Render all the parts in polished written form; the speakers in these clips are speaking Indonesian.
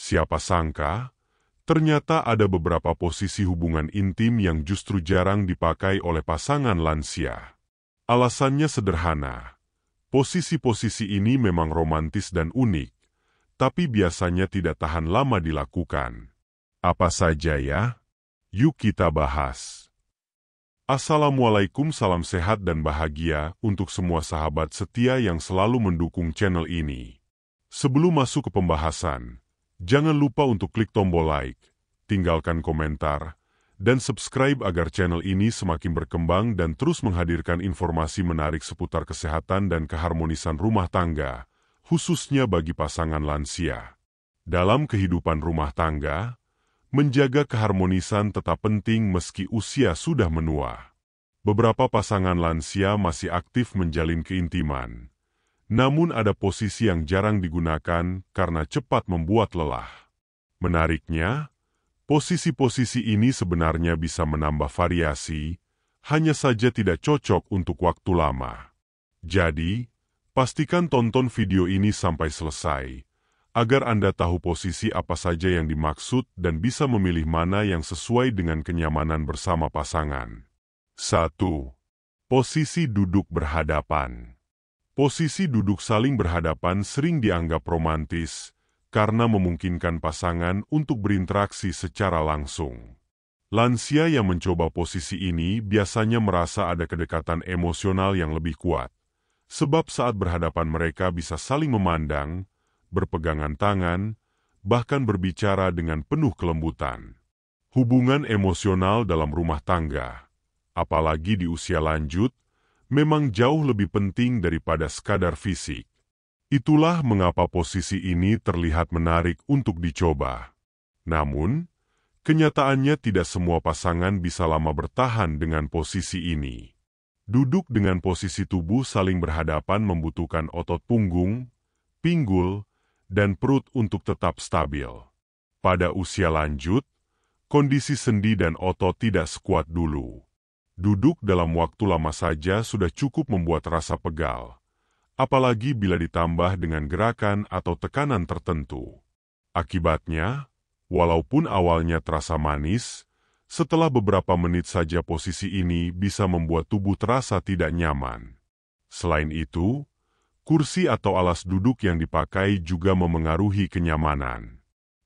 Siapa sangka, ternyata ada beberapa posisi hubungan intim yang justru jarang dipakai oleh pasangan lansia. Alasannya sederhana. Posisi-posisi ini memang romantis dan unik, tapi biasanya tidak tahan lama dilakukan. Apa saja ya? Yuk kita bahas. Assalamualaikum, salam sehat dan bahagia untuk semua sahabat setia yang selalu mendukung channel ini. Sebelum masuk ke pembahasan, jangan lupa untuk klik tombol like, tinggalkan komentar, dan subscribe agar channel ini semakin berkembang dan terus menghadirkan informasi menarik seputar kesehatan dan keharmonisan rumah tangga, khususnya bagi pasangan lansia. Dalam kehidupan rumah tangga, menjaga keharmonisan tetap penting meski usia sudah menua. Beberapa pasangan lansia masih aktif menjalin keintiman. Namun ada posisi yang jarang digunakan karena cepat membuat lelah. Menariknya, posisi-posisi ini sebenarnya bisa menambah variasi, hanya saja tidak cocok untuk waktu lama. Jadi, pastikan tonton video ini sampai selesai, agar Anda tahu posisi apa saja yang dimaksud dan bisa memilih mana yang sesuai dengan kenyamanan bersama pasangan. 1. Posisi duduk berhadapan. Posisi duduk saling berhadapan sering dianggap romantis, karena memungkinkan pasangan untuk berinteraksi secara langsung. Lansia yang mencoba posisi ini biasanya merasa ada kedekatan emosional yang lebih kuat, sebab saat berhadapan mereka bisa saling memandang, berpegangan tangan, bahkan berbicara dengan penuh kelembutan. Hubungan emosional dalam rumah tangga, apalagi di usia lanjut, memang jauh lebih penting daripada sekadar fisik. Itulah mengapa posisi ini terlihat menarik untuk dicoba. Namun, kenyataannya tidak semua pasangan bisa lama bertahan dengan posisi ini. Duduk dengan posisi tubuh saling berhadapan membutuhkan otot punggung, pinggul, dan perut untuk tetap stabil. Pada usia lanjut, kondisi sendi dan otot tidak sekuat dulu. Duduk dalam waktu lama saja sudah cukup membuat rasa pegal, apalagi bila ditambah dengan gerakan atau tekanan tertentu. Akibatnya, walaupun awalnya terasa manis, setelah beberapa menit saja posisi ini bisa membuat tubuh terasa tidak nyaman. Selain itu, kursi atau alas duduk yang dipakai juga memengaruhi kenyamanan.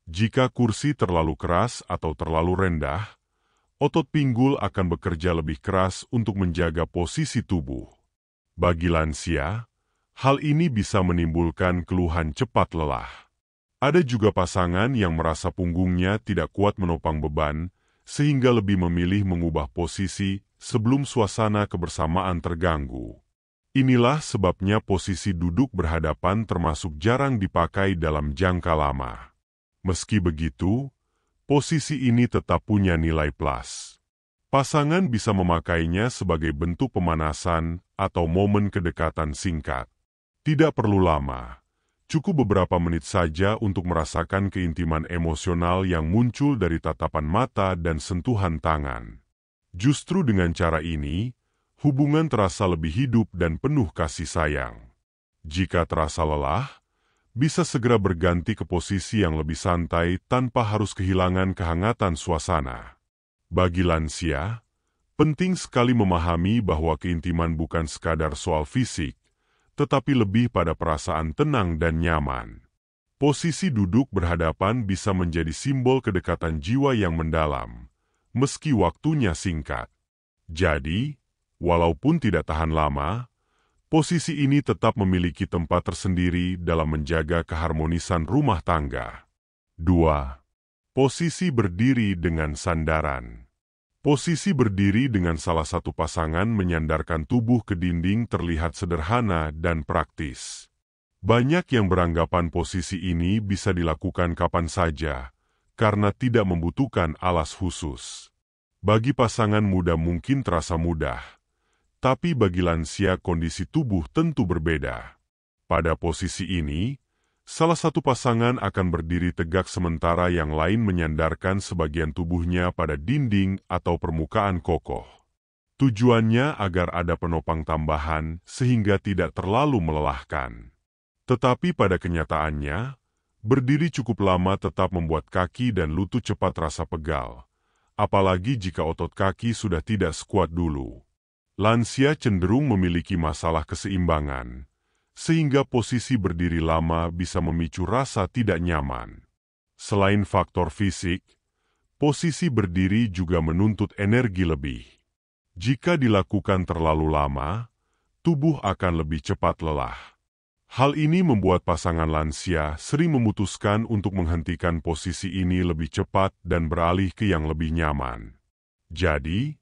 Jika kursi terlalu keras atau terlalu rendah, otot pinggul akan bekerja lebih keras untuk menjaga posisi tubuh. Bagi lansia, hal ini bisa menimbulkan keluhan cepat lelah. Ada juga pasangan yang merasa punggungnya tidak kuat menopang beban, sehingga lebih memilih mengubah posisi sebelum suasana kebersamaan terganggu. Inilah sebabnya posisi duduk berhadapan termasuk jarang dipakai dalam jangka lama. Meski begitu, posisi ini tetap punya nilai plus. Pasangan bisa memakainya sebagai bentuk pemanasan atau momen kedekatan singkat. Tidak perlu lama, cukup beberapa menit saja untuk merasakan keintiman emosional yang muncul dari tatapan mata dan sentuhan tangan. Justru dengan cara ini, hubungan terasa lebih hidup dan penuh kasih sayang. Jika terasa lelah, bisa segera berganti ke posisi yang lebih santai tanpa harus kehilangan kehangatan suasana. Bagi lansia, penting sekali memahami bahwa keintiman bukan sekadar soal fisik, tetapi lebih pada perasaan tenang dan nyaman. Posisi duduk berhadapan bisa menjadi simbol kedekatan jiwa yang mendalam, meski waktunya singkat. Jadi, walaupun tidak tahan lama, posisi ini tetap memiliki tempat tersendiri dalam menjaga keharmonisan rumah tangga. 2. Posisi berdiri dengan sandaran. Posisi berdiri dengan salah satu pasangan menyandarkan tubuh ke dinding terlihat sederhana dan praktis. Banyak yang beranggapan posisi ini bisa dilakukan kapan saja, karena tidak membutuhkan alas khusus. Bagi pasangan muda mungkin terasa mudah, tapi bagi lansia kondisi tubuh tentu berbeda. Pada posisi ini, salah satu pasangan akan berdiri tegak sementara yang lain menyandarkan sebagian tubuhnya pada dinding atau permukaan kokoh. Tujuannya agar ada penopang tambahan sehingga tidak terlalu melelahkan. Tetapi pada kenyataannya, Berdiri cukup lama tetap membuat kaki dan lutut cepat terasa pegal, apalagi jika otot kaki sudah tidak sekuat dulu. Lansia cenderung memiliki masalah keseimbangan, sehingga posisi berdiri lama bisa memicu rasa tidak nyaman. Selain faktor fisik, posisi berdiri juga menuntut energi lebih. Jika dilakukan terlalu lama, tubuh akan lebih cepat lelah. Hal ini membuat pasangan lansia sering memutuskan untuk menghentikan posisi ini lebih cepat dan beralih ke yang lebih nyaman. Jadi,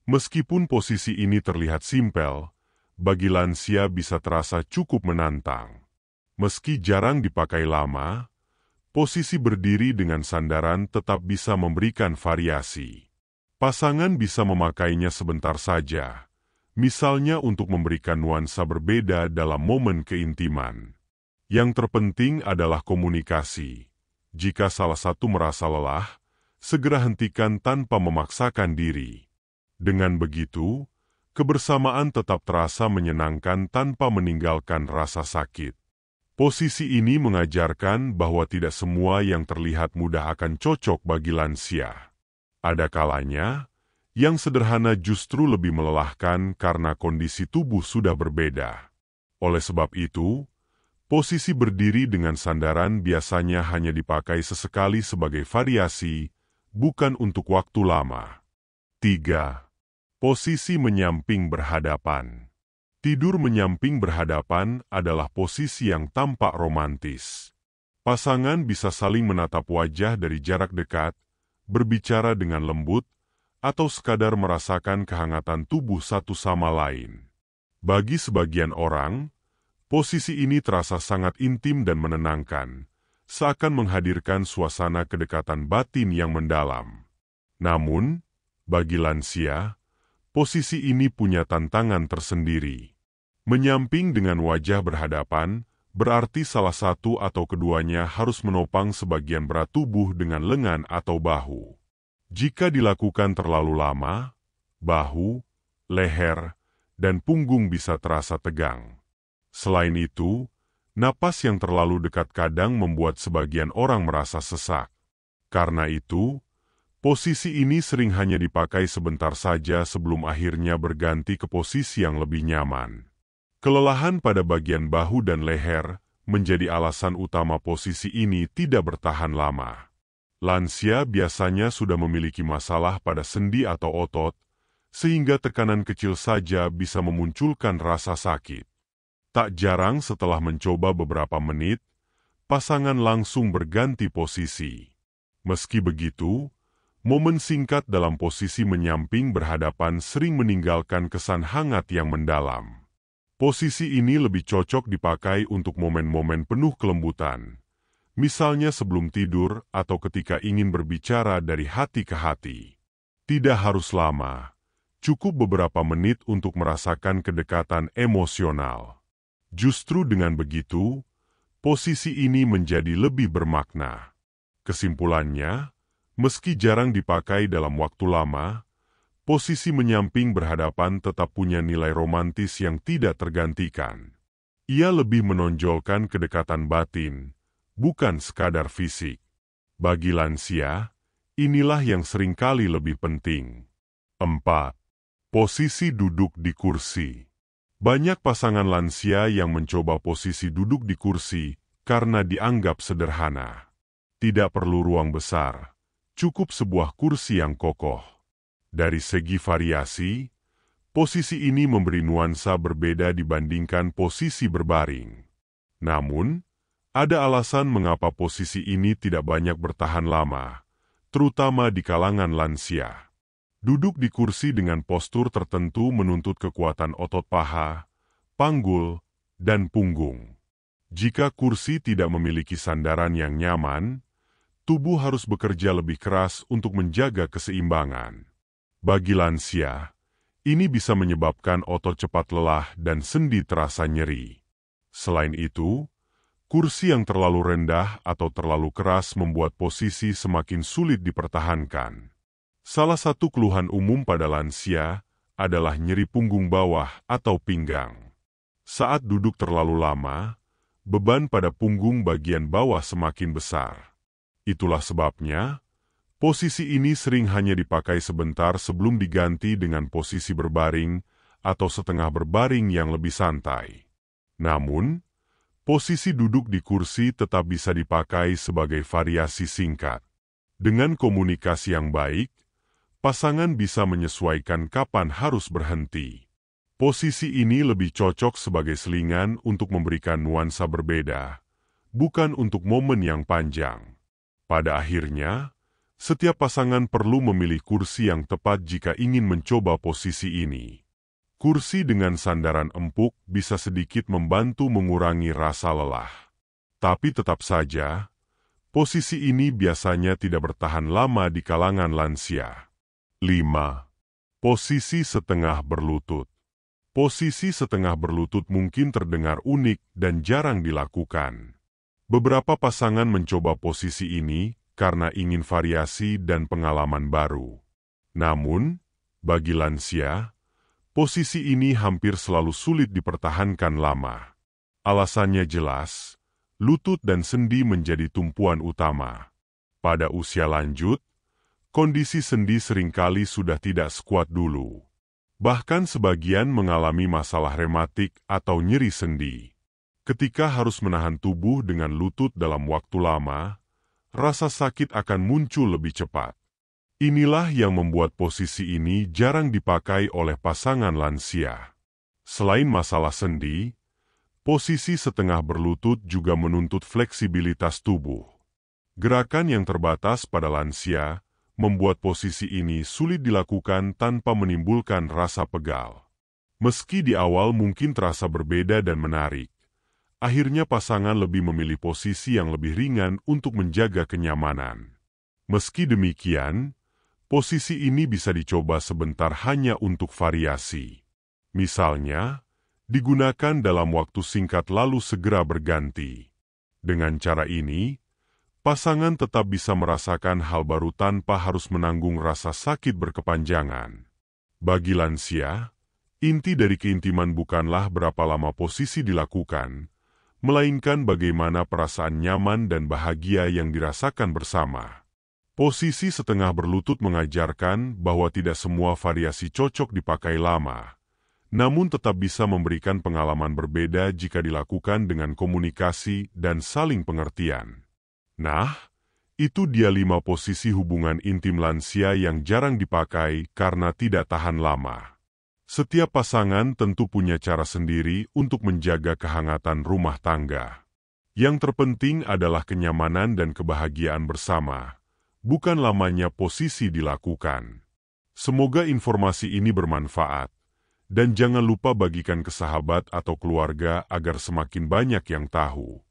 meskipun posisi ini terlihat simpel, bagi lansia bisa terasa cukup menantang. Meski jarang dipakai lama, posisi berdiri dengan sandaran tetap bisa memberikan variasi. Pasangan bisa memakainya sebentar saja, misalnya untuk memberikan nuansa berbeda dalam momen keintiman. Yang terpenting adalah komunikasi. Jika salah satu merasa lelah, segera hentikan tanpa memaksakan diri. Dengan begitu, kebersamaan tetap terasa menyenangkan tanpa meninggalkan rasa sakit. Posisi ini mengajarkan bahwa tidak semua yang terlihat mudah akan cocok bagi lansia. Ada kalanya, yang sederhana justru lebih melelahkan karena kondisi tubuh sudah berbeda. Oleh sebab itu, posisi berdiri dengan sandaran biasanya hanya dipakai sesekali sebagai variasi, bukan untuk waktu lama. 3. Posisi menyamping berhadapan. Tidur menyamping berhadapan adalah posisi yang tampak romantis. Pasangan bisa saling menatap wajah dari jarak dekat, berbicara dengan lembut, atau sekadar merasakan kehangatan tubuh satu sama lain. Bagi sebagian orang, posisi ini terasa sangat intim dan menenangkan, seakan menghadirkan suasana kedekatan batin yang mendalam. Namun, bagi lansia, posisi ini punya tantangan tersendiri. Menyamping dengan wajah berhadapan, berarti salah satu atau keduanya harus menopang sebagian berat tubuh dengan lengan atau bahu. Jika dilakukan terlalu lama, bahu, leher, dan punggung bisa terasa tegang. Selain itu, napas yang terlalu dekat kadang membuat sebagian orang merasa sesak. Karena itu, posisi ini sering hanya dipakai sebentar saja sebelum akhirnya berganti ke posisi yang lebih nyaman. Kelelahan pada bagian bahu dan leher menjadi alasan utama posisi ini tidak bertahan lama. Lansia biasanya sudah memiliki masalah pada sendi atau otot, sehingga tekanan kecil saja bisa memunculkan rasa sakit. Tak jarang setelah mencoba beberapa menit, pasangan langsung berganti posisi. Meski begitu, momen singkat dalam posisi menyamping berhadapan sering meninggalkan kesan hangat yang mendalam. Posisi ini lebih cocok dipakai untuk momen-momen penuh kelembutan, misalnya sebelum tidur atau ketika ingin berbicara dari hati ke hati. Tidak harus lama, cukup beberapa menit untuk merasakan kedekatan emosional. Justru dengan begitu, posisi ini menjadi lebih bermakna. Kesimpulannya, meski jarang dipakai dalam waktu lama, posisi menyamping berhadapan tetap punya nilai romantis yang tidak tergantikan. Ia lebih menonjolkan kedekatan batin, bukan sekadar fisik. Bagi lansia, inilah yang seringkali lebih penting. 4. Posisi duduk di kursi. Banyak pasangan lansia yang mencoba posisi duduk di kursi karena dianggap sederhana. Tidak perlu ruang besar, cukup sebuah kursi yang kokoh. Dari segi variasi, posisi ini memberi nuansa berbeda dibandingkan posisi berbaring. Namun, ada alasan mengapa posisi ini tidak banyak bertahan lama, terutama di kalangan lansia. Duduk di kursi dengan postur tertentu menuntut kekuatan otot paha, panggul, dan punggung. Jika kursi tidak memiliki sandaran yang nyaman, tubuh harus bekerja lebih keras untuk menjaga keseimbangan. Bagi lansia, ini bisa menyebabkan otot cepat lelah dan sendi terasa nyeri. Selain itu, kursi yang terlalu rendah atau terlalu keras membuat posisi semakin sulit dipertahankan. Salah satu keluhan umum pada lansia adalah nyeri punggung bawah atau pinggang. Saat duduk terlalu lama, beban pada punggung bagian bawah semakin besar. Itulah sebabnya, posisi ini sering hanya dipakai sebentar sebelum diganti dengan posisi berbaring atau setengah berbaring yang lebih santai. Namun, posisi duduk di kursi tetap bisa dipakai sebagai variasi singkat. Dengan komunikasi yang baik, pasangan bisa menyesuaikan kapan harus berhenti. Posisi ini lebih cocok sebagai selingan untuk memberikan nuansa berbeda, bukan untuk momen yang panjang. Pada akhirnya, setiap pasangan perlu memilih kursi yang tepat jika ingin mencoba posisi ini. Kursi dengan sandaran empuk bisa sedikit membantu mengurangi rasa lelah. Tapi tetap saja, posisi ini biasanya tidak bertahan lama di kalangan lansia. 5. Posisi setengah berlutut. Posisi setengah berlutut mungkin terdengar unik dan jarang dilakukan. Beberapa pasangan mencoba posisi ini karena ingin variasi dan pengalaman baru. Namun, bagi lansia, posisi ini hampir selalu sulit dipertahankan lama. Alasannya jelas, lutut dan sendi menjadi tumpuan utama. Pada usia lanjut, kondisi sendi seringkali sudah tidak sekuat dulu. Bahkan sebagian mengalami masalah rematik atau nyeri sendi. Ketika harus menahan tubuh dengan lutut dalam waktu lama, rasa sakit akan muncul lebih cepat. Inilah yang membuat posisi ini jarang dipakai oleh pasangan lansia. Selain masalah sendi, posisi setengah berlutut juga menuntut fleksibilitas tubuh. Gerakan yang terbatas pada lansia membuat posisi ini sulit dilakukan tanpa menimbulkan rasa pegal. Meski di awal mungkin terasa berbeda dan menarik, akhirnya pasangan lebih memilih posisi yang lebih ringan untuk menjaga kenyamanan. Meski demikian, posisi ini bisa dicoba sebentar hanya untuk variasi. Misalnya, digunakan dalam waktu singkat lalu segera berganti. Dengan cara ini, pasangan tetap bisa merasakan hal baru tanpa harus menanggung rasa sakit berkepanjangan. Bagi lansia, inti dari keintiman bukanlah berapa lama posisi dilakukan, melainkan bagaimana perasaan nyaman dan bahagia yang dirasakan bersama. Posisi setengah berlutut mengajarkan bahwa tidak semua variasi cocok dipakai lama, namun tetap bisa memberikan pengalaman berbeda jika dilakukan dengan komunikasi dan saling pengertian. Nah, itu dia 5 posisi hubungan intim lansia yang jarang dipakai karena tidak tahan lama. Setiap pasangan tentu punya cara sendiri untuk menjaga kehangatan rumah tangga. Yang terpenting adalah kenyamanan dan kebahagiaan bersama, bukan lamanya posisi dilakukan. Semoga informasi ini bermanfaat, dan jangan lupa bagikan ke sahabat atau keluarga agar semakin banyak yang tahu.